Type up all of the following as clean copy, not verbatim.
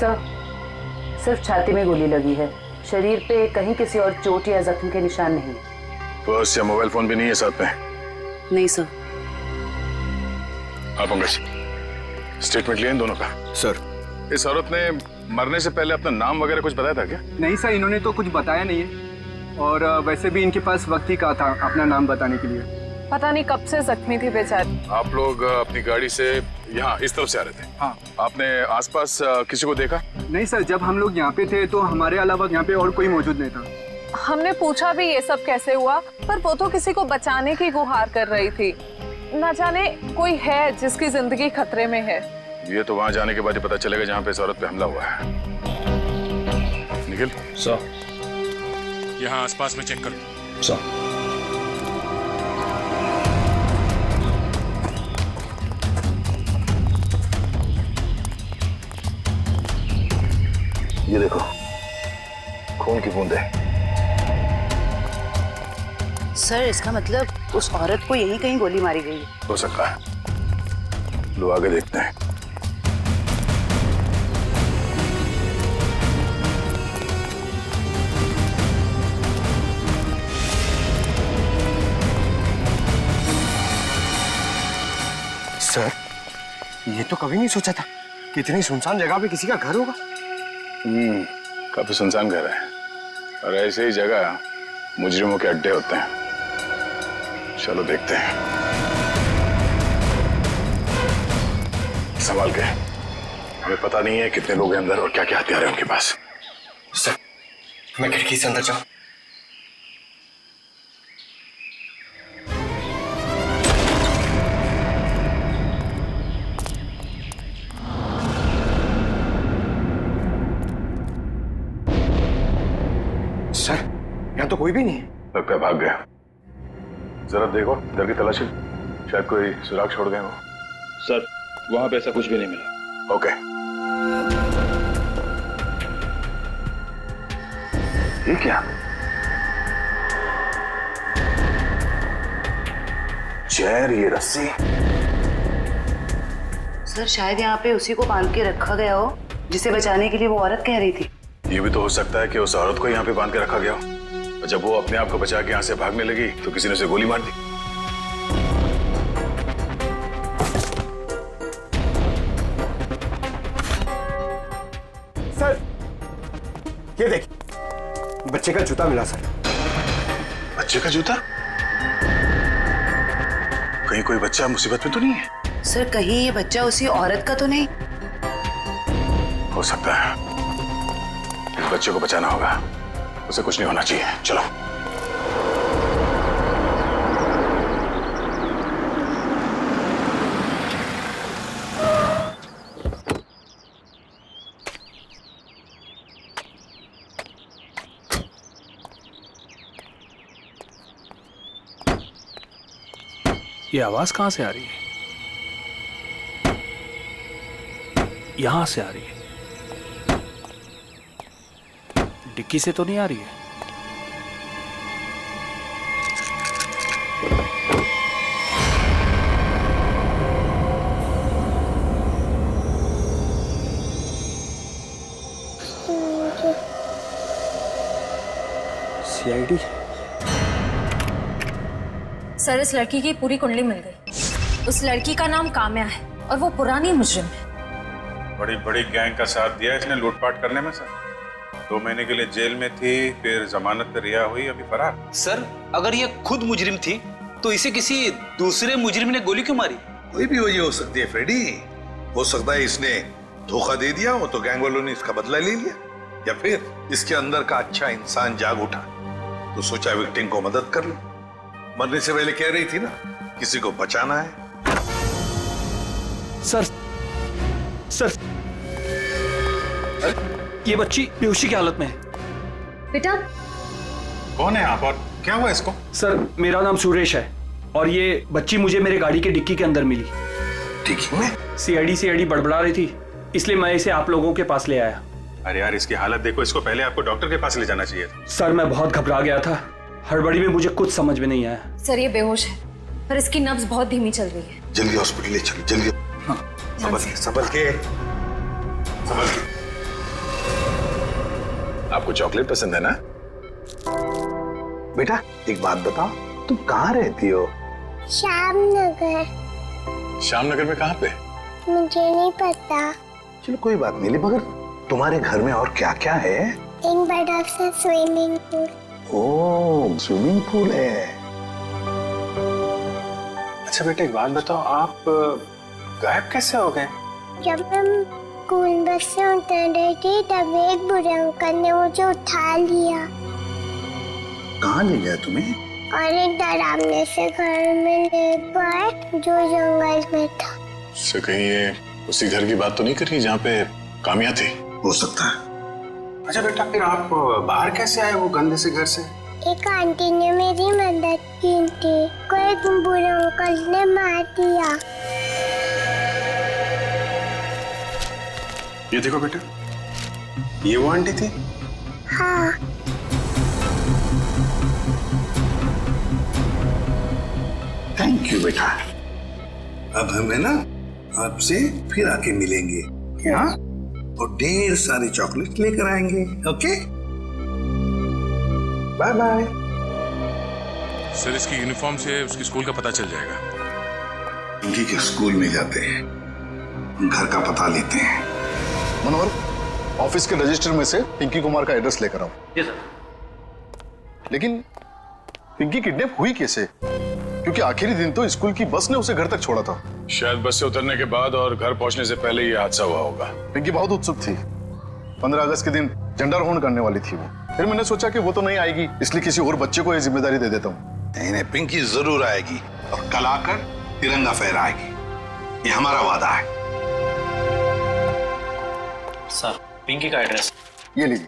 Sir, सिर्फ छाती में गोली लगी है, शरीर पे कहीं किसी और चोट या जख्म के निशान नहीं। पर्स या मोबाइल फोन भी नहीं है साथ में? नहीं सर। हाँ पंकज, स्टेटमेंट लिया इन दोनों का? सर, इस औरत ने मरने से पहले अपना नाम वगैरह कुछ बताया था क्या? नहीं सर, इन्होंने तो कुछ बताया नहीं है और वैसे भी इनके पास वक्त ही कहा था अपना नाम बताने के लिए। पता नहीं कब से जख्मी थी बेचारी। आप लोग अपनी गाड़ी से यहाँ इस तरफ से आ रहे थे? हाँ। आपने आसपास किसी को देखा? नहीं सर, जब हम लोग यहाँ पे थे तो हमारे अलावा यहाँ पे और कोई मौजूद नहीं था। हमने पूछा भी ये सब कैसे हुआ, पर वो तो किसी को बचाने की गुहार कर रही थी। न जाने कोई है जिसकी जिंदगी खतरे में है। ये तो वहाँ जाने के बाद ही पता चलेगा जहाँ पे इस औरत पे हमला हुआ है। निखिल सर, यहाँ आसपास में चेक करो। सर। ये देखो, खून की बूंदें। सर, इसका मतलब उस औरत को यहीं कहीं गोली मारी गई है। हो सकता है, लो आगे देखते हैं। सर, ये तो कभी नहीं सोचा था कि इतनी सुनसान जगह पे किसी का घर होगा। काफी सुनसान घर है और ऐसे ही जगह मुजरिमों के अड्डे होते हैं। चलो देखते हैं। संभाल के, हमें पता नहीं है कितने लोग हैं अंदर और क्या क्या हथियार है उनके पास। सर, मैं खिड़की से अंदर जाऊं? सर, यहाँ तो कोई भी नहीं है। लगता है भाग गया। जरा देखो इधर की तलाशी, शायद कोई सुराग छोड़ गए हो। सर, वहां पे ऐसा कुछ भी नहीं मिला। ओके। ये क्या? चेयर, ये रस्सी। सर, शायद यहाँ पे उसी को बांध के रखा गया हो जिसे बचाने के लिए वो औरत कह रही थी। ये भी तो हो सकता है कि उस औरत को यहाँ पे बांध के रखा गया हो और जब वो अपने आप को बचा के यहाँ से भागने लगी तो किसी ने उसे गोली मार दी। सर, ये देखिए, बच्चे का जूता मिला सर। बच्चे का जूता? कहीं कोई बच्चा मुसीबत में तो नहीं है? सर, कहीं ये बच्चा उसी औरत का तो नहीं? हो सकता है। इस बच्चे को बचाना होगा, उसे कुछ नहीं होना चाहिए। चलो। ये आवाज कहां से आ रही है? यहां से आ रही है। डिक्की से तो नहीं आ रही है। सीआईडी? सर, इस लड़की की पूरी कुंडली मिल गई। उस लड़की का नाम काम्या है और वो पुरानी मुजरिम है। बड़ी बड़ी गैंग का साथ दिया इसने लूटपाट करने में सर। 2 महीने के लिए जेल में थी, फिर जमानत पे रिहा हुई, अभी फरार। सर, अगर ये खुद मुजरिम थी तो इसे किसी दूसरे मुजरिम ने गोली क्यों मारी? कोई भी वजह हो सकती है फ्रेडी। हो सकता है इसने धोखा दे दिया हो तो गैंग वालों ने इसका बदला ले लिया, या फिर इसके अंदर का अच्छा इंसान जाग उठा तो सोचा विक्टिम को मदद कर लो। मरने से पहले कह रही थी ना, किसी को बचाना है। सर, ये बच्ची बेहोशी की हालत में है। बेटा, कौन है आप और क्या हुआ इसको? सर, मेरा नाम सुरेश है और ये बच्ची मुझे मेरे गाड़ी के डिक्की के अंदर मिली। डिक्की में? सीआईडी बड़बड़ा रही थी, इसलिए मैं इसे आप लोगों के पास ले आया। अरे यार, इसकी हालत देखो, इसको पहले आपको डॉक्टर के पास ले जाना चाहिए था। सर, मैं बहुत घबरा गया था, हड़बड़ी में मुझे कुछ समझ में नहीं आया। सर, ये बेहोश है पर इसकी नब्ज बहुत धीमी चल रही है। जल्दी हॉस्पिटल ले चलो, जल्दी। हाँ। संभल के। आपको चॉकलेट पसंद है ना? बेटा एक बात बताओ, तुम कहाँ रहती हो? श्यामनगर। श्यामनगर में कहाँ पे? मुझे नहीं पता। चलो कोई बात नहीं, मगर तुम्हारे घर में और क्या क्या है? एक बड़ा सा स्विमिंग पूल। ओह, स्विमिंग पूल है। अच्छा बेटा एक बात बताओ, आप गायब कैसे हो गए? जब हम स्कूल बस से उतर रही थी तब एक बुरे अंकल ने मुझे उठा लिया कहाँ ले गया तुम्हें? और एक डरावने से घर में ले गए जो जंगल में था। इससे कहीं ये उसी घर की बात तो नहीं कर रही जहाँ पे कामिया थी? हो सकता है। अच्छा बेटा फिर आप बाहर कैसे आए वो गंदे से घर से? एक आंटी ने मेरी मदद की थी, को एक बुरे अंकल ने मार दिया। ये देखो बेटा, ये वो आंटी थी? हाँ। थैंक यू बेटा। अब हमें ना आपसे फिर आके मिलेंगे क्या? और ढेर सारी चॉकलेट लेकर आएंगे। Okay, bye bye. सर इसकी यूनिफॉर्म से उसकी स्कूल का पता चल जाएगा। पिंकी के स्कूल में जाते हैं, घर का पता लेते हैं। मनोहर, ऑफिस के रजिस्टर में से पिंकी कुमार का एड्रेस लेकर आओ। जी सर। लेकिन पिंकी किडनैप हुई कैसे? क्योंकि आखिरी दिन तो स्कूल की बस ने उसे घर तक छोड़ा था। शायद बस से उतरने के बाद और घर पहुंचने से पहले ये हादसा हुआ होगा। पिंकी बहुत उत्सुक थी। 15 अगस्त के दिन झंडारोहण करने वाली थी वो। फिर मैंने सोचा कि वो तो नहीं आएगी, इसलिए किसी और बच्चे को ये जिम्मेदारी दे देता हूँ। नहीं, पिंकी जरूर आएगी और कल आकर तिरंगा फहराएगी। ये हमारा वादा है। सर पिंकी का एड्रेस ये लीजिए।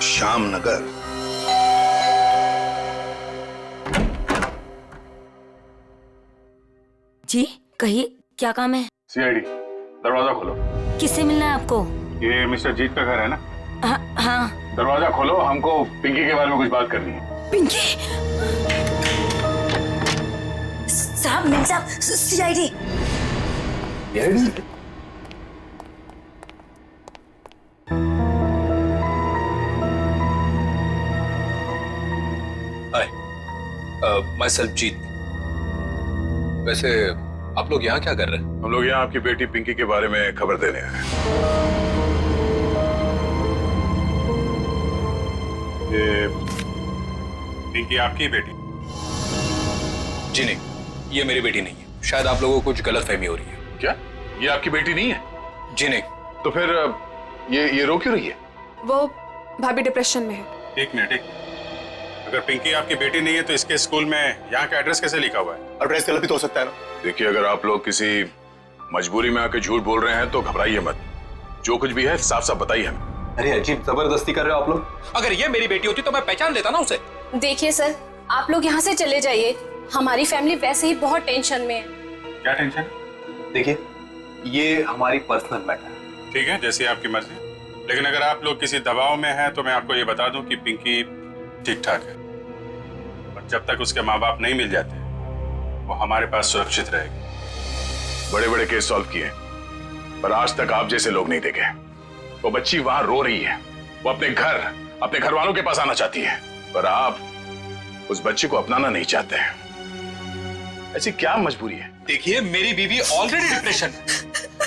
श्यामनगर। जी कहिए, क्या काम है? सीआईडी, दरवाजा खोलो। किससे मिलना है आपको? ये मिस्टर जीत का घर है ना? हाँ। दरवाजा खोलो, हमको पिंकी के बारे में कुछ बात करनी है। पिंकी साहब, मिल साहब, सीआईडी। माय सेल्फ जीत। वैसे आप लोग यहाँ क्या कर रहे हैं? हम लोग यहाँ आपकी बेटी पिंकी के बारे में खबर देने आए हैं। ये पिंकी आपकी बेटी? जी नहीं, ये मेरी बेटी नहीं है। शायद आप लोगों को कुछ गलतफहमी हो रही है। क्या ये आपकी बेटी नहीं है? जी नहीं। तो फिर ये रो क्यों रही है? वो भाभी डिप्रेशन में है। एक मिनट, अगर पिंकी आपकी बेटी नहीं है तो इसके स्कूल में यहाँ का एड्रेस कैसे लिखा हुआ है? एड्रेस गलत भी तो हो सकता है ना। देखिए, अगर आप लोग किसी मजबूरी में आके झूठ बोल रहे हैं तो घबराइए मत। जो कुछ भी है साफ साफ बताइए हमें। अरे अजीब जबरदस्ती कर रहे हो आप लोग। अगर ये मेरी बेटी होती तो मैं पहचान लेता ना उसे। देखिए सर, आप लोग यहाँ से चले जाइए। हमारी फैमिली वैसे ही बहुत टेंशन में है। क्या टेंशन? देखिए, ये हमारी पर्सनल मैटर है। ठीक है, जैसी आपकी मर्जी। लेकिन अगर आप लोग किसी दबाव में हैं तो मैं आपको ये बता दूं कि पिंकी ठीक ठाक है। और जब तक उसके माँ बाप नहीं मिल जाते वो हमारे पास सुरक्षित रहेगी। बड़े बड़े केस सॉल्व किए, पर आज तक आप जैसे लोग नहीं देखे। वो बच्ची वहां रो रही है, वो अपने घर वालों के पास आना चाहती है, पर आप उस बच्ची को अपनाना नहीं चाहते हैं। ऐसी क्या मजबूरी है? देखिए, मेरी बीवी ऑलरेडी डिप्रेशन में।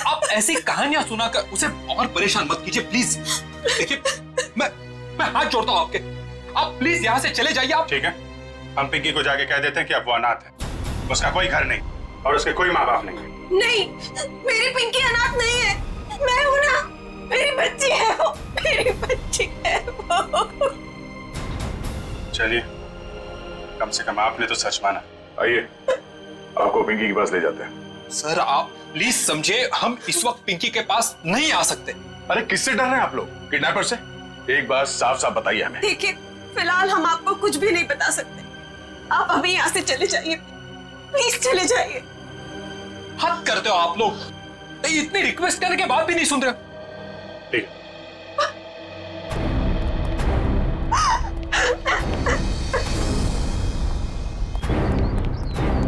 आप ऐसी कहानियां सुनाकर उसे और परेशान मत कीजिए प्लीज। देखिए, मैं हाथ जोड़ता हूँ आपके। आप प्लीज यहाँ से चले जाइए। आप ठीक है, हम पिंकी को जाके कह देते हैं कि अब वो अनाथ है, उसका कोई घर नहीं और उसके कोई माँ बाप नहीं। नहीं, मेरी पिंकी अनाथ नहीं है। मैं हूँ ना, मेरी बच्ची है वो, मेरी बच्ची है वो। चलिए, कम से कम आपने तो सच माना। आइए, आपको पिंकी के पास ले जाते हैं। सर आप प्लीज समझे, हम इस वक्त पिंकी के पास नहीं आ सकते। अरे किससे डर रहे हैं आप लोग? किडनैपर से? एक बात साफ साफ बताइए हमें। देखिए, फिलहाल हम आपको कुछ भी नहीं बता सकते। आप अभी यहाँ से चले जाइए, प्लीज चले जाइए। हद करते हो आप लोग। इतनी रिक्वेस्ट करने के बाद भी नहीं सुन रहे। ठीक।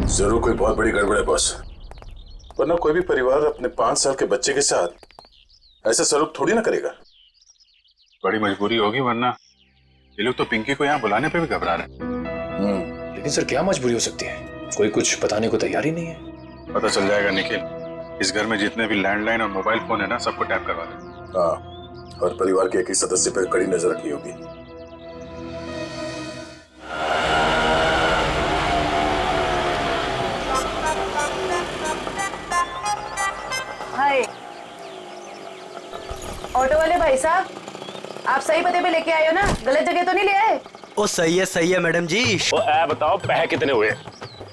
जरूर कोई बहुत बड़ी गड़बड़ है बॉस। वरना कोई भी परिवार अपने 5 साल के बच्चे के साथ ऐसा सलूक थोड़ी ना करेगा। बड़ी मजबूरी होगी, वरना ये लोग तो पिंकी को यहाँ बुलाने पे भी घबरा रहे हैं। लेकिन सर क्या मजबूरी हो सकती है? कोई कुछ बताने को तैयार ही नहीं है। पता चल जाएगा निखिल। इस घर में जितने भी लैंडलाइन और मोबाइल फोन है ना, सबको टैप करवा दे। हाँ, और परिवार के एक ही सदस्य पर कड़ी नजर रखनी होगी। हाय, ऑटो वाले भाई साहब, आप सही पते पे लेके आए हो ना? गलत जगह तो नहीं ले आए? ओ सही है मैडम जी। वो बताओ पैसे कितने हुए?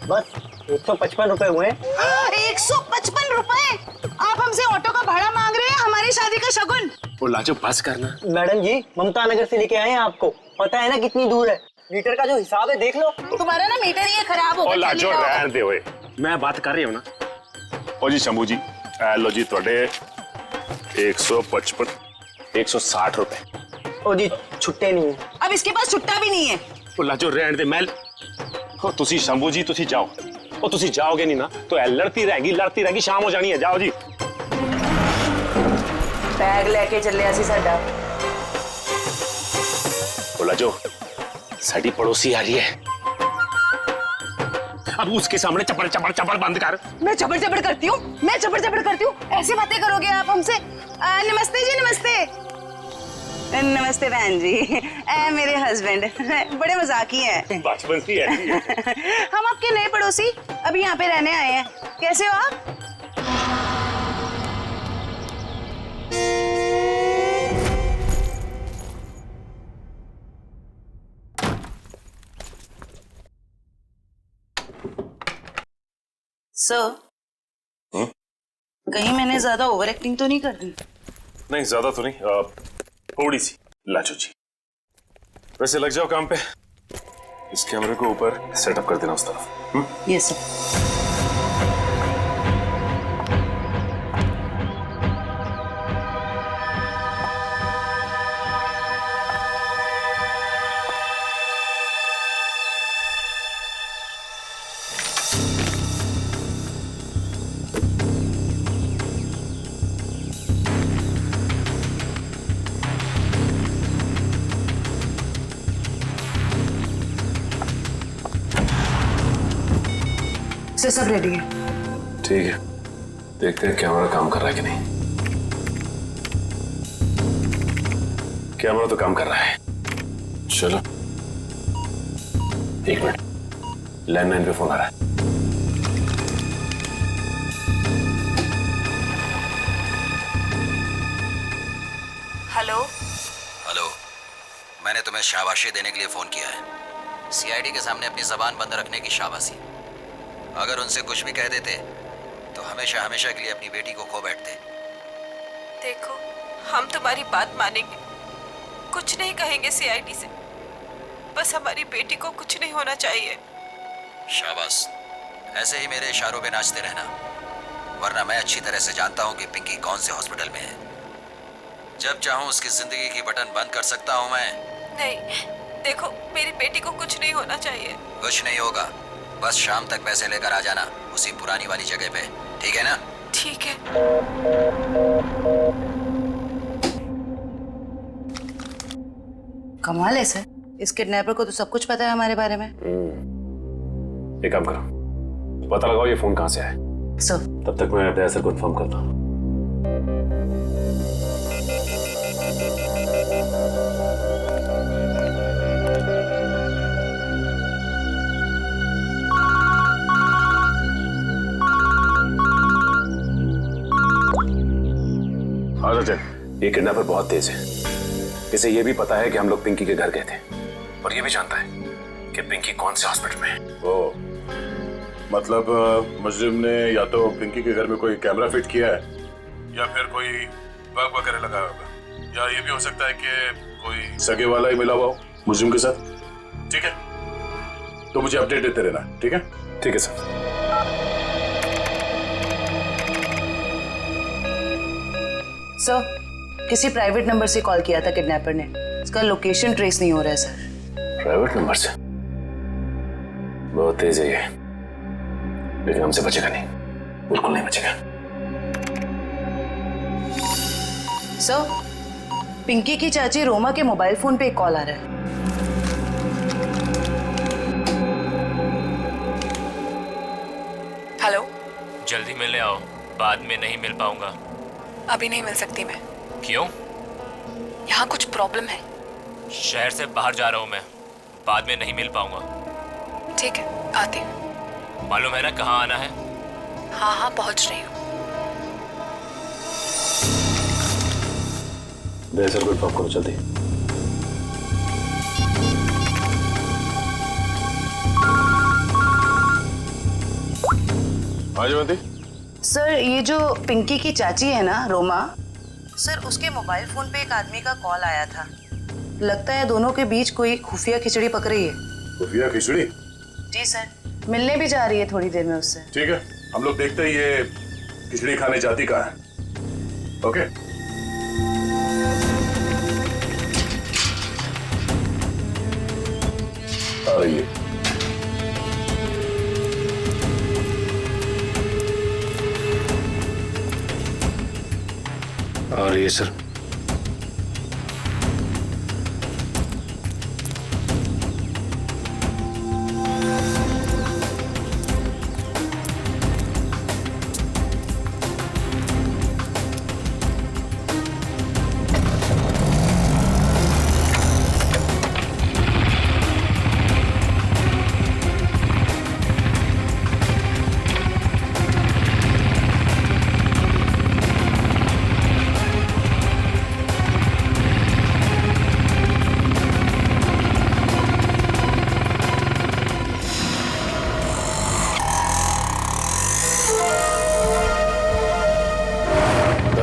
बस 155 रुपए हुए। 155 रुपए? आप हमसे ऑटो का भाड़ा मांग रहे हैं, हमारी शादी का शगुन? वो लाजो बस करना। मैडम जी ममता नगर से लेके आए हैं आपको, पता है ना कितनी दूर है? मीटर का जो हिसाब है देख लो। तुम्हारा ना मीटर ही खराब हो गया। लाजो रहने दे ओए, मैं बात कर रही हूँ ना। ओ जी शंभू जी, लो जी थोड़े 155 160 रुपए। ओ जी छुट्टे नहीं है। अब इसके पास छुट्टा भी नहीं है। वो लाजो रहने दे। मैं तुसी शंभू जी तुसी जाओ। ओ तुसी जाओगे नहीं ना तो लड़ती रहेगी, शाम हो जानी है। जाओ जी। बैग लेके चले आसी साडा। बोला जो साडी पड़ोसी आ रही है, अब उसके सामने चपड़ चपड़ चपड़ बंद कर। मैं चपड़ चपड़ करती हूँ? मैं चपड़ चपड़ करती हूँ? ऐसी बातें करोगे आप हमसे? नमस्ते जी, नमस्ते। नमस्ते बहन जी, मेरे हस्बैंड बड़े मजाकी हैं। बचपन से ऐसी है। हम आपके नए पड़ोसी अभी यहाँ पे रहने आए हैं। कैसे हो आप? सर, कहीं मैंने ज्यादा ओवर एक्टिंग तो नहीं कर दी? नहीं ज्यादा तो नहीं, थोड़ी सी। लाजो जी वैसे लग जाओ काम पे। इस कैमरे को ऊपर सेटअप कर देना उस तरफ। Yes sir. सब रेडी है। ठीक है, देखते हैं कैमरा काम कर रहा है कि नहीं। कैमरा तो काम कर रहा है। चलो 1 मिनट, लैंडलाइन पे फोन आ रहा है। हेलो। हेलो, मैंने तुम्हें शाबाशी देने के लिए फोन किया है। सीआईडी के सामने अपनी जबान बंद रखने की शाबाशी। अगर उनसे कुछ भी कह देते तो हमेशा हमेशा के लिए अपनी बेटी को खो बैठते। देखो, हम तुम्हारी बात मानेंगे, कुछ नहीं कहेंगे सीआईडी से। बस हमारी बेटी को कुछ नहीं होना चाहिए। शाबाश, ऐसे ही मेरे इशारों पे नाचते रहना, वरना मैं अच्छी तरह से जानता हूँ कि पिंकी कौन से हॉस्पिटल में है। जब चाहूँ उसकी जिंदगी की बटन बंद कर सकता हूँ मैं। नहीं, देखो मेरी बेटी को कुछ नहीं होना चाहिए। कुछ नहीं होगा, बस शाम तक पैसे लेकर आ जाना उसी पुरानी वाली जगह पे, ठीक है ना? ठीक है। कमाल है सर, इस किडनैपर को तो सब कुछ पता है हमारे बारे में। एक काम करो, पता लगाओ ये फोन कहाँ से आया। सर तब तक मैं अपने सर को इन्फॉर्म करता हूँ। ये किडनैपर बहुत तेज है। इसे ये भी पता है कि हम लोग पिंकी के घर गए थे, और ये भी जानता है कि पिंकी कौन से हॉस्पिटल में है। ओ, मतलब मुजरिम ने या तो पिंकी के घर में कोई कैमरा फिट किया है, या फिर कोई बग वगैरह लगा होगा, या ये भी हो सकता है कि कोई सगे वाला ही मिला हुआ हो मुजरिम के साथ। ठीक है, तो मुझे अपडेट देते रहना। ठीक है? ठीक है सर। सर, किसी प्राइवेट नंबर से कॉल किया था किडनैपर ने, इसका लोकेशन ट्रेस नहीं हो रहा है सर। प्राइवेट नंबर से? बहुत तेज है ये, लेकिन हमसे बचेगा नहीं। बिल्कुल नहीं बचेगा। सर, पिंकी की चाची रोमा के मोबाइल फोन पे एक कॉल आ रहा है। हेलो, जल्दी मिलने आओ, बाद में नहीं मिल पाऊंगा। अभी नहीं मिल सकती मैं। क्यों? यहाँ कुछ प्रॉब्लम है। शहर से बाहर जा रहा हूँ मैं, बाद में नहीं मिल पाऊंगा। ठीक है, आती हूँ। मालूम है ना कहाँ आना है? हाँ हाँ, पहुँच रही हूँ। सर कोई ड्रॉप करो जल्दी। हाँ जयवंती। सर, ये जो पिंकी की चाची है ना, रोमा, सर उसके मोबाइल फोन पे एक आदमी का कॉल आया था। लगता है दोनों के बीच कोई खुफिया खिचड़ी पक रही है। खुफिया खिचड़ी? जी सर, मिलने भी जा रही है थोड़ी देर में उससे। ठीक है, हम लोग देखते ही ये खिचड़ी खाने जाती कहाँ है। ओके। आ रही है। आ रही है सर।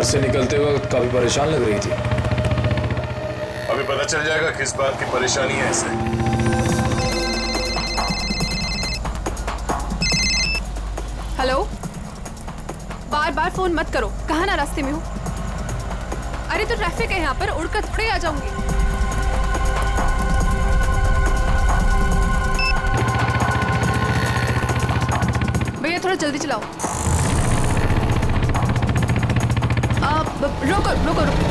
से निकलते वक्त काफी परेशान लग रही थी। अभी पता चल जाएगा किस बात की परेशानी है इसे। हेलो, बार बार फोन मत करो। कहाँ ना रास्ते में हूँ। अरे तो ट्रैफिक है यहाँ पर, उड़कर थोड़े आ जाऊंगी। भैया थोड़ा जल्दी चलाओ। रोको रोको रोको।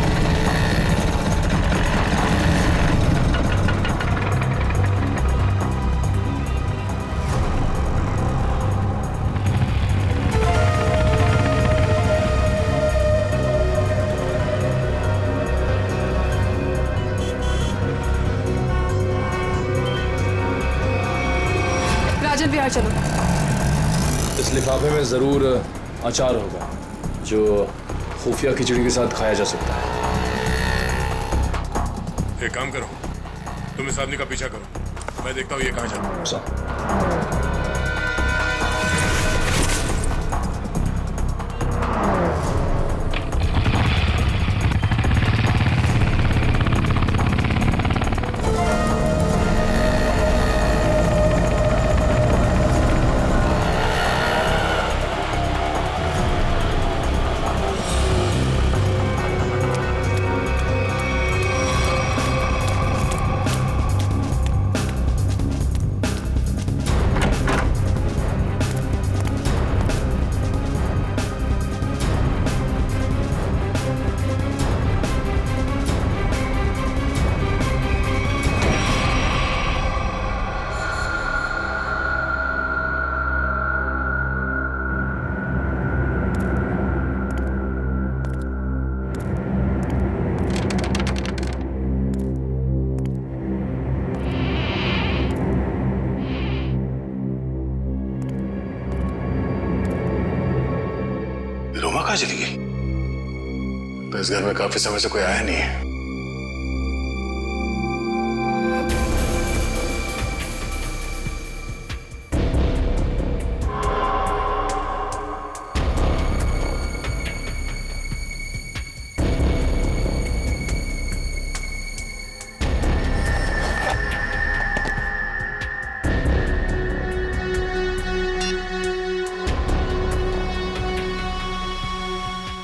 राजन विहार चलो। इस लिफाफे में जरूर अचार होगा जो खुफिया खिचड़ी के साथ खाया जा सकता है। एक काम करो, तुम इस आदमी का पीछा करो, मैं देखता हूँ ये कहाँ जाता है। रोमा कहाँ चली गई? तो इस घर में काफी समय से कोई आया नहीं है।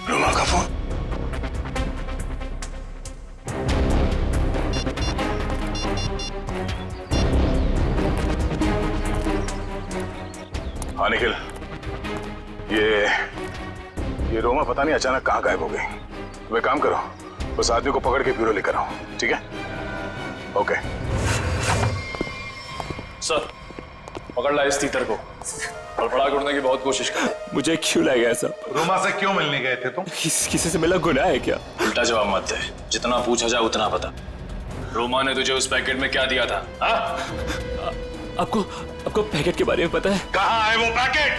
रोमा का फोन। हाँ निखिल, ये ये रोमा पता नहीं अचानक कहाँ गायब हो गई। तुम एक काम करो, उस आदमी को पकड़ के ब्यूरो लेकर आओ, ठीक है? ओके सर, पकड़ ला इस तीतर को। फड़फड़ा करने की बहुत कोशिश कर। मुझे क्यों लाया गया सब? रोमा से क्यों मिलने गए थे तुम? किसी से मिला गुनाह है क्या? उल्टा जवाब मत दे, जितना पूछा जाए उतना बता। रोमा ने तुझे उस पैकेट में क्या दिया था? आपको पैकेट के बारे में पता है? कहाँ है वो पैकेट?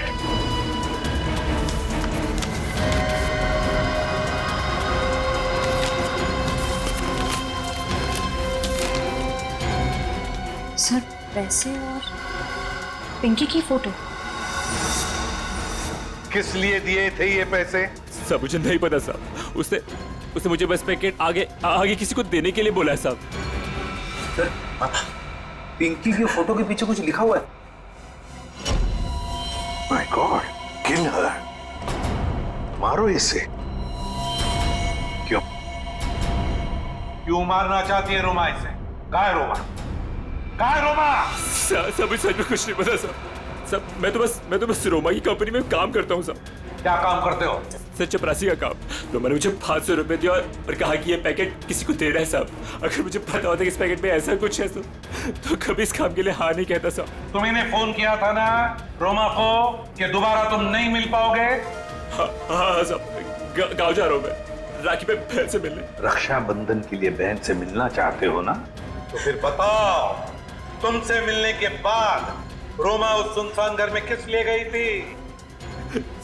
सर पैसे और पिंकी की फोटो। किस लिए दिए थे ये पैसे? सब मुझे नहीं पता साहब। उसने मुझे बस पैकेट आगे किसी को देने के लिए बोला है साहब। सर, पिंकी की फोटो के पीछे कुछ लिखा हुआ है। माय गॉड, किल हर। मारो इसे। क्यों मारना चाहती है रोमा इसे? कहाँ है रोमा? कहाँ है रोमा? सब सच में कुछ नहीं पता सब मैं तो बस रोमा की कंपनी में काम करता हूँ सब। क्या काम करते हो? सर, चपरासी का काम। तो मैंने मुझे 500 रुपए दिया और कहा कि ये पैकेट किसी को देना है साहब। अगर मुझे पता होता कि इस पैकेट में ऐसा कुछ है तो कभी इस काम के लिए हाँ नहीं कहता साहब। तुमने फोन किया था ना रोमा को कि दोबारा तुम नहीं मिल पाओगे? हाँ साहब, गाँव जा रहा हूँ मैं राखी पे बहन से मिलने। रक्षाबंधन के लिए बहन से मिलना चाहते हो ना? तो फिर बताओ, तुमसे मिलने के बाद रोमा उस सुनसान घर में किस लिए गई थी?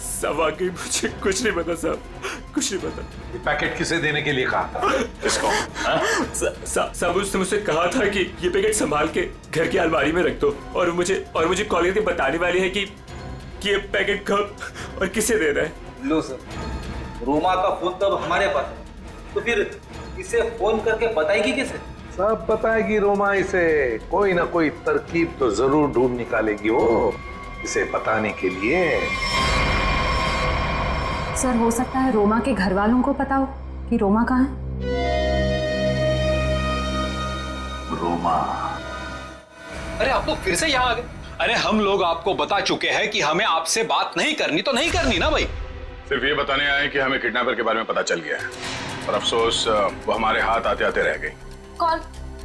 सब वाकई मुझे कुछ नहीं पता साहब, कुछ नहीं पता। ये पैकेट किसे देने के लिए कहा था? किसको? साहब उसने मुझसे कहा था कि ये पैकेट संभाल के घर की अलमारी में रख दो और मुझे कॉल करके बताने वाली है कि ये पैकेट कब और किसे देना है। लो सर, रोमा का फोन तब हमारे पास है, तो फिर इसे फोन करके बताएगी किसे? सब बताएगी रोमा इसे। कोई ना कोई तरकीब तो जरूर ढूंढ निकालेगी वो इसे बताने के लिए। सर, हो सकता है रोमा के घर वालों को पता हो कि रोमा कहाँ है। रोमा? अरे आप लोग फिर से यहाँ आ गए? अरे हम लोग आपको बता चुके हैं कि हमें आपसे बात नहीं करनी, तो नहीं करनी ना भाई। सिर्फ ये बताने आए कि हमें किडनैपर के बारे में पता चल गया है और अफसोस वो हमारे हाथ आते आते रह गई।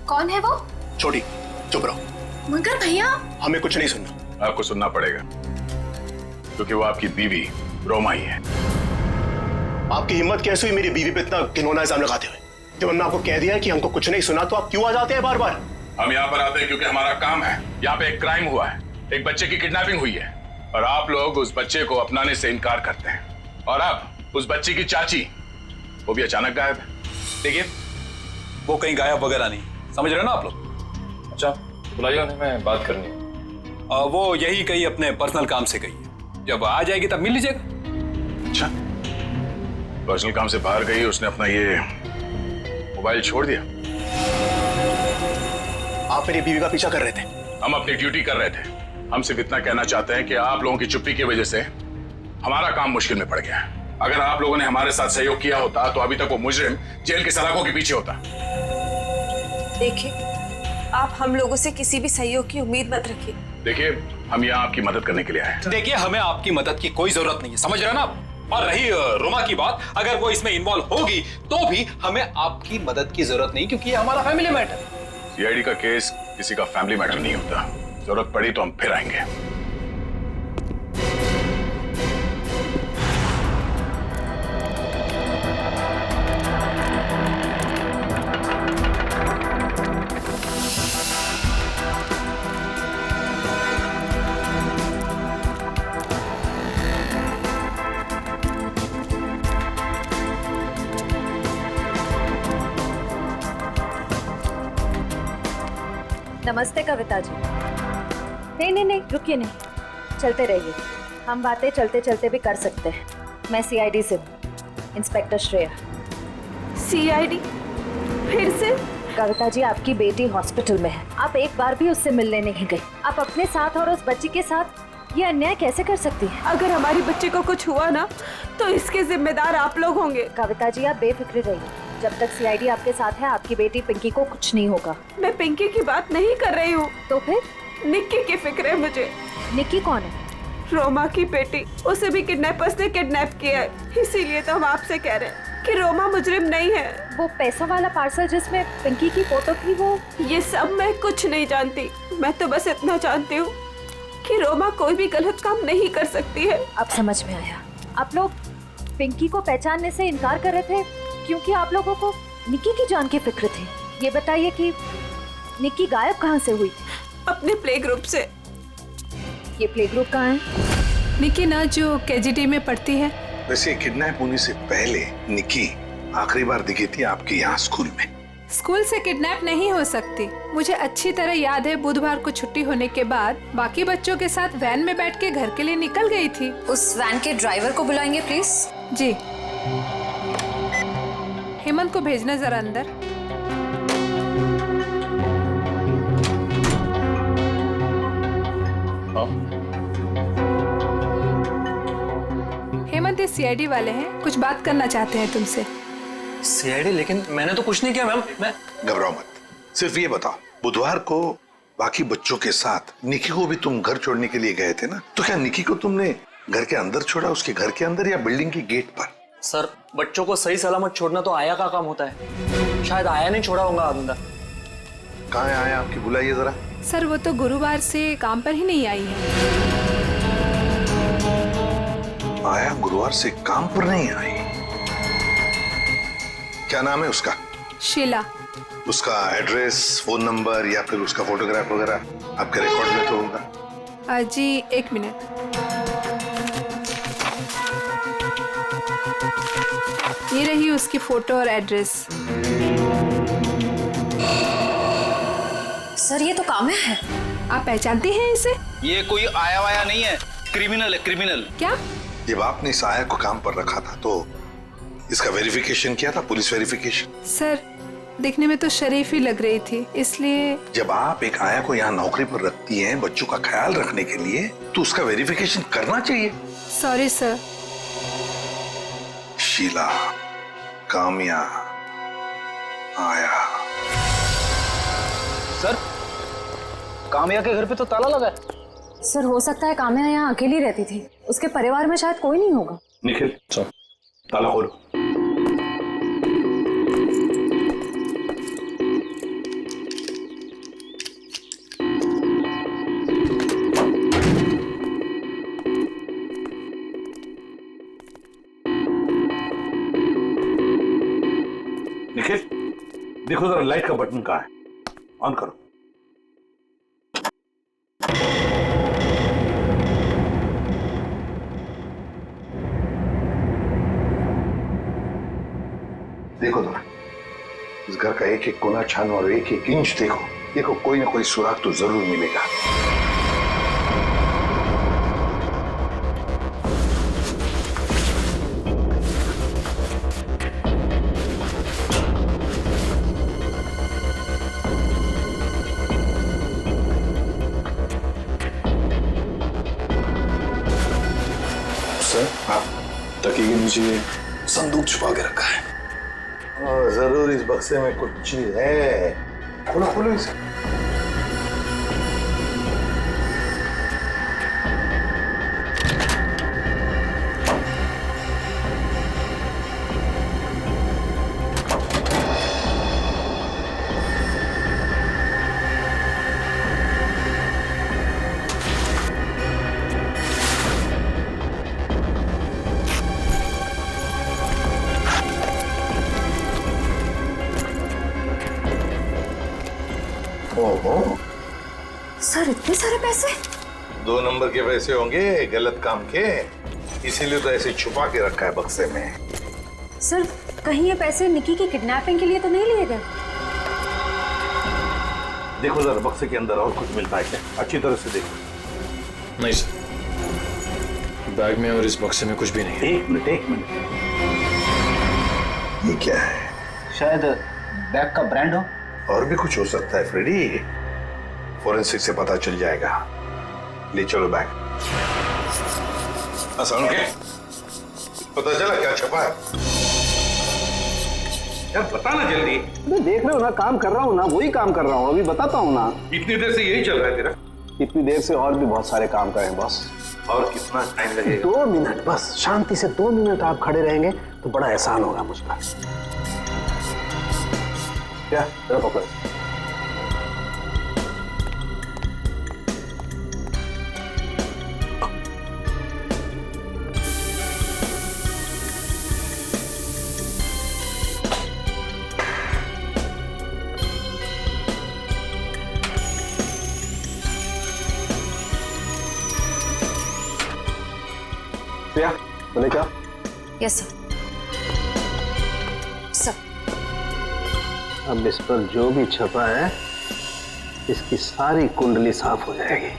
कौन है वो? छोटी, चुप रहो। मगर भैया, हमें कुछ नहीं सुनना। आपको सुनना पड़ेगा क्योंकि वो आपकी बीवी रोमा ही है। आपकी हिम्मत कैसे हुई मेरी बीवी पे इतना घिनौना इल्जाम लगाते हुए? जब हमने आपको कह दिया है कि हमको कुछ नहीं सुना तो आप क्यों आ जाते हैं बार बार? हम यहाँ पर आते हैं क्योंकि हमारा काम है। यहाँ पे एक क्राइम हुआ है, एक बच्चे की किडनैपिंग हुई है और आप लोग उस बच्चे को अपनाने से इनकार करते हैं। और अब उस बच्ची की चाची, वो भी अचानक गायब है। देखिए, वो कहीं गायब वगैरह नहीं, समझ रहे हो ना आप लोग? अच्छा, बुलाइए उन्हें, मैं बात करनी है। वो यही कहीं अपने पर्सनल काम से गई है, जब आ जाएगी तब मिल लीजिएगा। अच्छा, पर्सनल काम से बाहर गई, उसने अपना ये मोबाइल छोड़ दिया? आप मेरी बीवी का पीछा कर रहे थे? हम अपनी ड्यूटी कर रहे थे। हम सिर्फ इतना कहना चाहते हैं कि आप लोगों की चुप्पी की वजह से हमारा काम मुश्किल में पड़ गया है। अगर आप लोगों ने हमारे साथ सहयोग किया होता तो अभी तक वो मुजरिम जेल की सलाखों के पीछे होता। देखिए, आप हम लोगों से किसी भी सहयोग की उम्मीद मत रखिए। देखिए, हम यहाँ आपकी मदद करने के लिए आए हैं। देखिए, हमें आपकी मदद की कोई जरूरत नहीं है, समझ रहे ना आप? और रही रोमा की बात, अगर वो इसमें इन्वॉल्व होगी तो भी हमें आपकी मदद की जरूरत नहीं, क्योंकि ये हमारा फैमिली मैटर है। सीआईडी का केस किसी का फैमिली मैटर नहीं होता। जरूरत पड़ी तो हम फिर आएंगे। नमस्ते कविता जी। नहीं, रुकिए नहीं, चलते रहिए। हम बातें चलते चलते भी कर सकते हैं। मैं सीआईडी से हूँ, इंस्पेक्टर श्रेया। सीआईडी? फिर से? कविता जी, आपकी बेटी हॉस्पिटल में है, आप एक बार भी उससे मिलने नहीं गई। आप अपने साथ और उस बच्ची के साथ ये अन्याय कैसे कर सकती हैं? अगर हमारी बच्ची को कुछ हुआ ना तो इसके जिम्मेदार आप लोग होंगे। कविता जी, आप बेफिक्र रहिए। जब तक सीआईडी आपके साथ है, आपकी बेटी पिंकी को कुछ नहीं होगा। मैं पिंकी की बात नहीं कर रही हूँ। तो फिर? निक्की की फिक्र है मुझे। निक्की कौन है? रोमा की बेटी, उसे भी किडनैपर्स ने किडनैप किया है। इसीलिए तो हम आपसे कह रहे हैं कि रोमा मुजरिम नहीं है। वो पैसा वाला पार्सल जिसमें पिंकी की फोटो थी, वो ये सब मैं कुछ नहीं जानती। मैं तो बस इतना जानती हूँ कि रोमा कोई भी गलत काम नहीं कर सकती है। अब समझ में आया। आप लोग पिंकी को पहचानने से इनकार कर रहे थे क्योंकि आप लोगों को निक्की की जान की फिक्र थी। ये बताइए कि निक्की गायब कहाँ से हुई? अपने प्ले ग्रुप से। ये प्ले ग्रुप कहाँ है? निक्की ना जो केजीटी में पढ़ती है। वैसे किडनैप होने से पहले निक्की आखिरी बार दिखी थी आपके यहाँ स्कूल में। स्कूल से किडनैप नहीं हो सकती। मुझे अच्छी तरह याद है बुधवार को छुट्टी होने के बाद बाकी बच्चों के साथ वैन में बैठ के घर के लिए निकल गई थी। उस वैन के ड्राइवर को बुलाएंगे प्लीज। जी। हेमंत को भेजना जरा अंदर। हेमंत इस सीआईडी वाले हैं, कुछ बात करना चाहते हैं तुमसे। सीआईडी? लेकिन मैंने तो कुछ नहीं किया मैम। मैं घबराओ मत, सिर्फ ये बताओ, बुधवार को बाकी बच्चों के साथ निक्की को भी तुम घर छोड़ने के लिए गए थे ना? तो क्या निक्की को तुमने घर के अंदर छोड़ा, उसके घर के अंदर या बिल्डिंग की गेट पर? सर, बच्चों को सही सलामत छोड़ना तो आया का काम होता है। शायद आया नहीं छोड़ा होगा अंदर। कहाँ है आया आपकी? बुलाइए जरा। सर वो तो गुरुवार से काम पर ही नहीं आई है। आया गुरुवार से काम पर नहीं आई? क्या नाम है उसका? शीला। उसका एड्रेस, फोन नंबर या फिर उसका फोटोग्राफ वगैरह आपके रिकॉर्ड में तो होगा? जी एक मिनट। ये रही उसकी फोटो और एड्रेस। सर ये तो काम्या है। आप पहचानते हैं इसे? ये कोई आया वाया नहीं है, क्रिमिनल है, क्रिमिनल। क्या? जब आपने इस आया को काम पर रखा था तो इसका वेरिफिकेशन किया था, पुलिस वेरिफिकेशन? सर दिखने में तो शरीफ ही लग रही थी, इसलिए। जब आप एक आया को यहाँ नौकरी पर रखती हैं बच्चों का ख्याल रखने के लिए, तो उसका वेरिफिकेशन करना चाहिए। Sorry sir. शीला, काम्या, आया। सर, काम्या के घर पे तो ताला लगा है। सर हो सकता है काम्या यहाँ अकेली रहती थी, उसके परिवार में शायद कोई नहीं होगा। निखिल, ताला खोलो। निखिल, देखो जरा लाइट का बटन कहाँ है, ऑन करो। देखो जरा, इस घर का एक एक कोना छानो और एक एक इंच देखो। देखो कोई ना कोई सुराग तो जरूर मिलेगा। सर, हाँ, तकिए के नीचे संदूक छुपा के रखा है। जरूर इस बक्से में कुछ चीज है। खोलो खोलो इसे। ओहो, सर इतने सारे पैसे? 2 नंबर के पैसे होंगे गलत काम के, इसीलिए तो ऐसे छुपा के रखा है बक्से में। सर कहीं ये पैसे निक्की की किडनैपिंग के लिए तो नहीं लिए गए? देखो जरा बक्से के अंदर और कुछ मिलता है क्या, अच्छी तरह से देखो। नहीं सर, बैग में और इस बक्से में कुछ भी नहीं है। एक मिनट। ये क्या है? शायद बैग का ब्रांड हो। और भी कुछ हो सकता है फ्रेडी, फोरेंसिक से पता चल जाएगा। ले चलो बैग। असम के पता चला क्या छपा है? यार बता ना जल्दी। मैं देख रहे हो ना, काम कर रहा हूँ ना, वही काम कर रहा हूँ, अभी बताता हूँ ना। इतनी देर से यही चल रहा है तेरा? इतनी देर से और भी बहुत सारे काम करें बॉस। और कितना टाइम लगेगा? 2 मिनट बस, शांति से 2 मिनट आप खड़े रहेंगे तो बड़ा एहसान होगा मुझका। क्या जरा पकड़। बोले क्या? Yes sir. सर अब इस पर जो भी छपा है इसकी सारी कुंडली साफ हो जाएगी।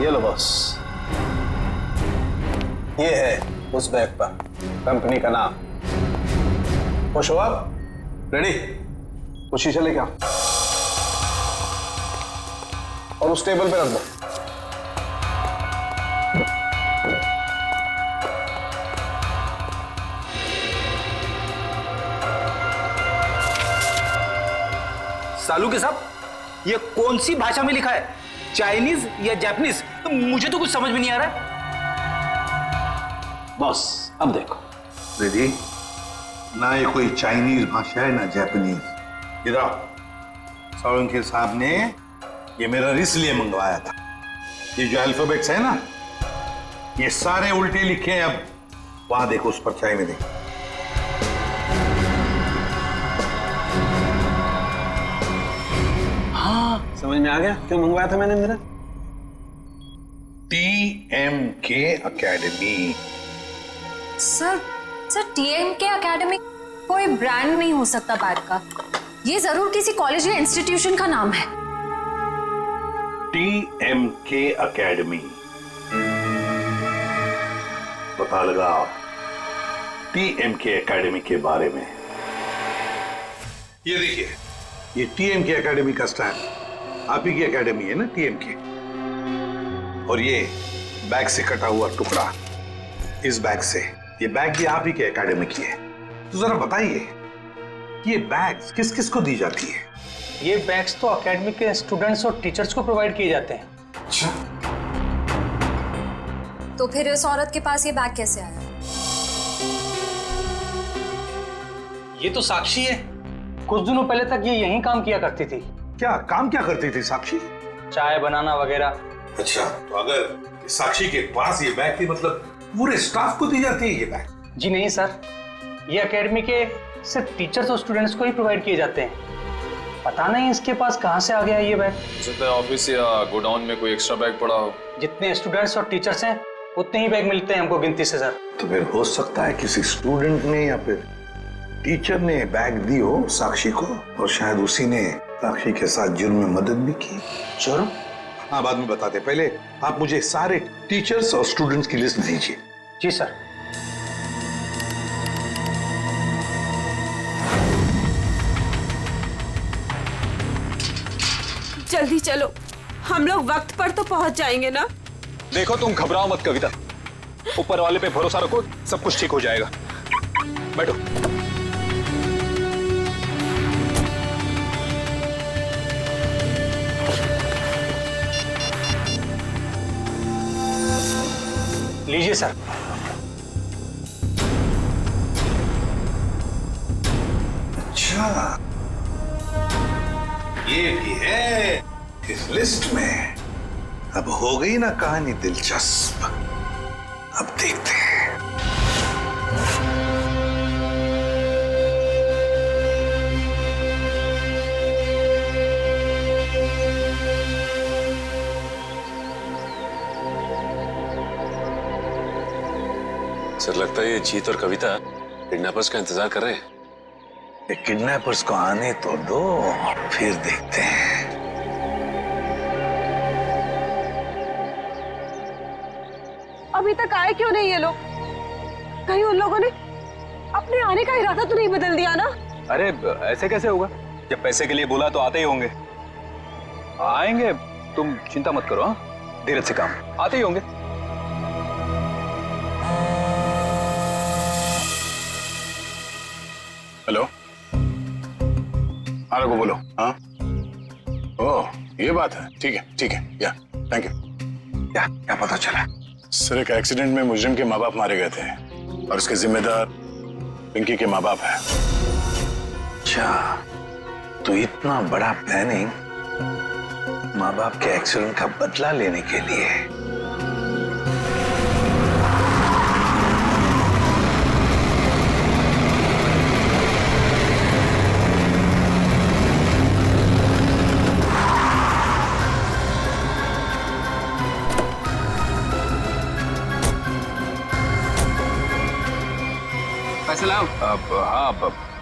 ये लो बॉस, ये है उस बैग पर कंपनी का नाम। खुश हो आप? रेडी? वो शीशा लेके आओ और उस टेबल पे रख दो। सालू के साहब, ये कौन सी भाषा में लिखा है? चाइनीज या जापानीज? मुझे तो कुछ समझ में नहीं आ रहा है। बॉस अब देखो। रेडी? ना ये कोई चाइनीज भाषा है ना जापानीज। इधर सोलंकी साहब ने ये मेरा इसलिए मंगवाया था। ये जो अल्फाबेट्स है ना, ये सारे उल्टे लिखे हैं। अब वहां देखो, उस परछाई में देखो। हाँ समझ में आ गया क्यों मंगवाया था मैंने मेरा। TMK academy. Sir TMK academy कोई ब्रांड नहीं हो सकता बैग का। ये जरूर किसी कॉलेज या इंस्टीट्यूशन का नाम है। TMK अकेडमी, पता लगाओ TMK अकेडमी के बारे में। ये देखिए, ये TMK अकेडमी का स्टैंड आप ही की अकेडमी है ना, TMK। और ये बैग से कटा हुआ टुकड़ा, इस बैग से, ये बैग भी आप ही के एकेडमी की है। तो जरा बताइए ये बैग्स किस किस को दी जाती है? ये बैग्स तो एकेडमी के स्टूडेंट्स और टीचर्स को प्रोवाइड किए जाते हैं। अच्छा, तो फिर इस औरत के पास ये बैग कैसे आया? ये तो साक्षी है। कुछ दिनों पहले तक ये यहीं काम किया करती थी। क्या काम क्या करती थी साक्षी? चाय बनाना वगैरह। अच्छा, तो अगर साक्षी के पास ये बैग थी, मतलब पूरे स्टाफ को दी जाती है ये बैग? जी नहीं सर, ये एकेडमी के सिर्फ टीचर्स और स्टूडेंट्स को ही प्रोवाइड किए जाते हैं। पता नहीं इसके पास कहाँ से आ गया ये बैग। हो सकता है ऑफिस या गोडाउन में कोई एक्स्ट्रा बैग पड़ा हो। जितने स्टूडेंट्स और टीचर्स हैं उतने ही बैग मिलते हैं हमको गिनती से सर। तो फिर हो सकता है किसी स्टूडेंट ने या फिर टीचर ने बैग दी हो साक्षी को, और शायद उसी ने साक्षी के साथ जुर्म में मदद भी की। जुर्म? हाँ, बाद में बताते, पहले आप मुझे सारे टीचर्स और स्टूडेंट्स की लिस्ट दीजिए। जी सर। जल्दी चलो, हम लोग वक्त पर तो पहुंच जाएंगे ना। देखो तुम घबराओ मत कविता, ऊपर वाले पे भरोसा रखो, सब कुछ ठीक हो जाएगा। बैठो। लीजिए सर। अच्छा, ये भी है इस लिस्ट में। अब हो गई ना कहानी दिलचस्प। अब देखते हैं। सर लगता है ये जीत और कविता किडनैपर्स का इंतजार कर रहे हैं। ये किडनैपर्स को आने तो दो, फिर देखते हैं। अभी तक आए क्यों नहीं ये लोग? कहीं उन लोगों ने अपने आने का इरादा तो नहीं बदल दिया ना? अरे ऐसे कैसे होगा? जब पैसे के लिए बोला तो आते ही होंगे। आएंगे, तुम चिंता मत करो। हाँ, धीरज से काम आते ही होंगे। हेलो, हाँ रघु बोलो। हाँ, ओह ये बात है, ठीक है, या थैंक यू। क्या पता चला? सर एक एक्सीडेंट में मुजरिम के माँ बाप मारे गए थे और उसके जिम्मेदार पिंकी के माँ बाप है। अच्छा, तो इतना बड़ा प्लानिंग माँ बाप के एक्सीडेंट का बदला लेने के लिए। पैसे लाओ। हाँ,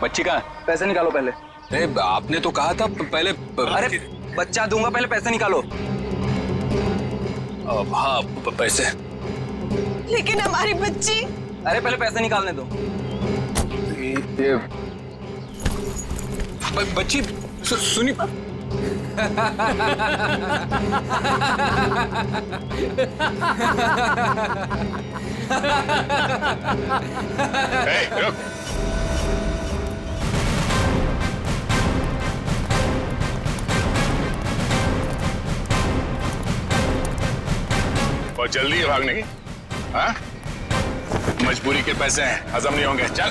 बच्ची का पैसे निकालो पहले। अरे आपने तो कहा था पहले। अरे बच्चा दूंगा, पहले पैसे निकालो। हाँ पैसे। लेकिन हमारी बच्ची। अरे पहले पैसे निकालने दो। ये बच्ची सुनी। रुक। और जल्दी है भागने की। हाँ, मजबूरी के पैसे हैं, हजम नहीं होंगे। चल।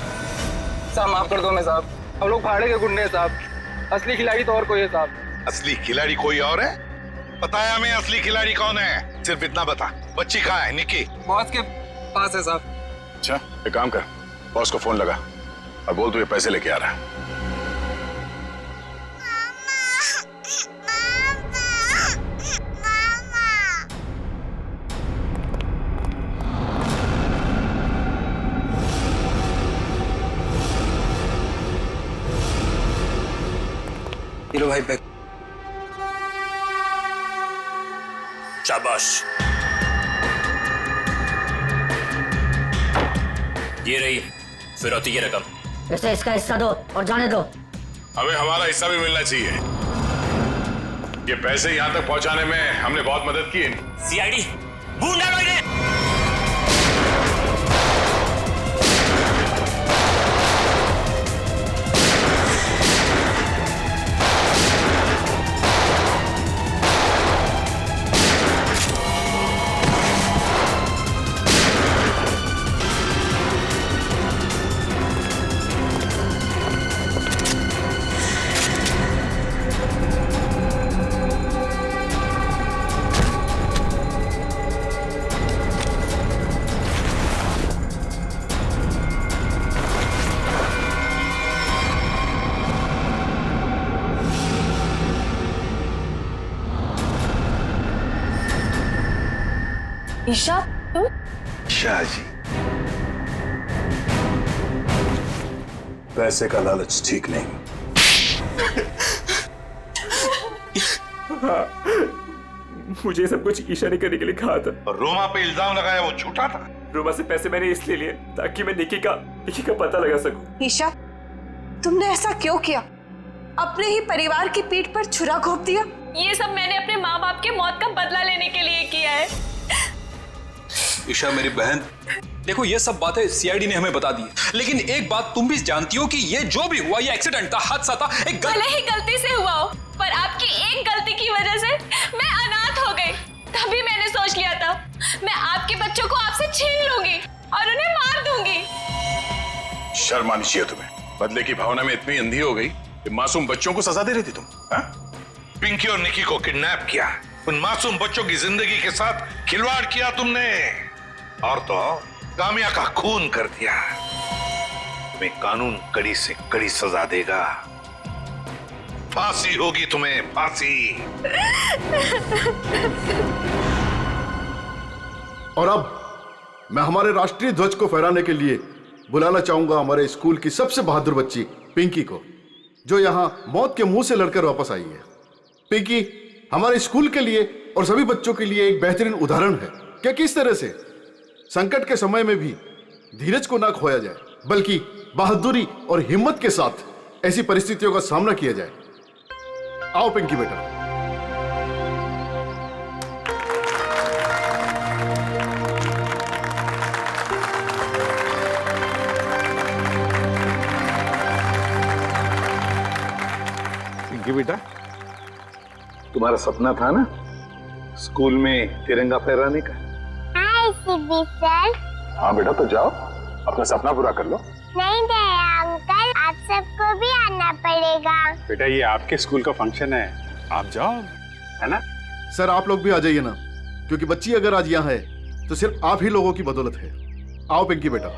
साहब माफ कर दो मैं साहब, हम लोग भाड़े के गुंडे हैं साहब, असली खिलाड़ी तो और कोई है साहब। असली खिलाड़ी कोई और है? बताया मैं असली खिलाड़ी कौन है, सिर्फ इतना बता। बच्ची कहाँ है? निकी बॉस के पास है साहब। अच्छा, एक काम कर, बॉस को फोन लगा और बोल तू ये पैसे लेके आ रहा है। लो भाई पैक। शाबाश, ये रही फिरौती की रकम। इसे इसका हिस्सा दो और जाने दो। हमें हमारा हिस्सा भी मिलना चाहिए। ये पैसे यहाँ तक पहुँचाने में हमने बहुत मदद की है। सीआईडी ढूंढ डालो इन्हें। ईशा, तुम? शाह जी, पैसे का लालच ठीक नहीं। हाँ, मुझे सब कुछ ईशा ने करने के लिए कहा था। और रोमा पे इल्जाम लगाया वो झूठा था। रोमा से पैसे मैंने इसलिए लिए ताकि मैं निकी का पता लगा सकूं। ईशा, तुमने ऐसा क्यों किया? अपने ही परिवार की पीठ पर छुरा घोंप दिया। ये सब मैंने अपने माँ बाप के मौत का बदला लेने के लिए किया है। ईशा मेरी बहन, देखो ये सब बातें सीआईडी ने हमें बता दी, लेकिन एक बात तुम भी जानती हो कि ये जो भी हुआ ये एक्सीडेंट था, हादसा था। भले ही गलती से हुआ हो, पर आपकी एक गलती की वजह से मैं अनाथ हो गई। तभी मैंने सोच लिया था मैं आपके बच्चों को आपसे छीन लूंगी और उन्हें मार दूंगी। शर्म आनी चाहिए तुम्हें। बदले की भावना में इतनी अंधी हो गई कि मासूम बच्चों को सजा दे रही थी तुम। हाँ? पिंकी और निकी को किडनैप किया, उन मासूम बच्चों की जिंदगी के साथ खिलवाड़ किया तुमने, और तो कामिया का खून कर दिया। तुम्हें कानून कड़ी से कड़ी सजा देगा, फांसी होगी तुम्हें, फांसी। और अब मैं हमारे राष्ट्रीय ध्वज को फहराने के लिए बुलाना चाहूंगा हमारे स्कूल की सबसे बहादुर बच्ची पिंकी को, जो यहां मौत के मुंह से लड़कर वापस आई है। पिंकी हमारे स्कूल के लिए और सभी बच्चों के लिए एक बेहतरीन उदाहरण है कि किस तरह से संकट के समय में भी धीरज को ना खोया जाए, बल्कि बहादुरी और हिम्मत के साथ ऐसी परिस्थितियों का सामना किया जाए। आओ पिंकी बेटा। पिंकी बेटा, तुम्हारा सपना था ना स्कूल में तिरंगा फहराने का? हाय सीबी सर। हाँ बेटा, तो जाओ अपना सपना पूरा कर लो। नहीं दया अंकल, आप सबको भी आना पड़ेगा। बेटा ये आपके स्कूल का फंक्शन है, आप जाओ, है ना? सर आप लोग भी आ जाइए ना, क्योंकि बच्ची अगर आज यहाँ है तो सिर्फ आप ही लोगों की बदौलत है। आओ पिंकी बेटा।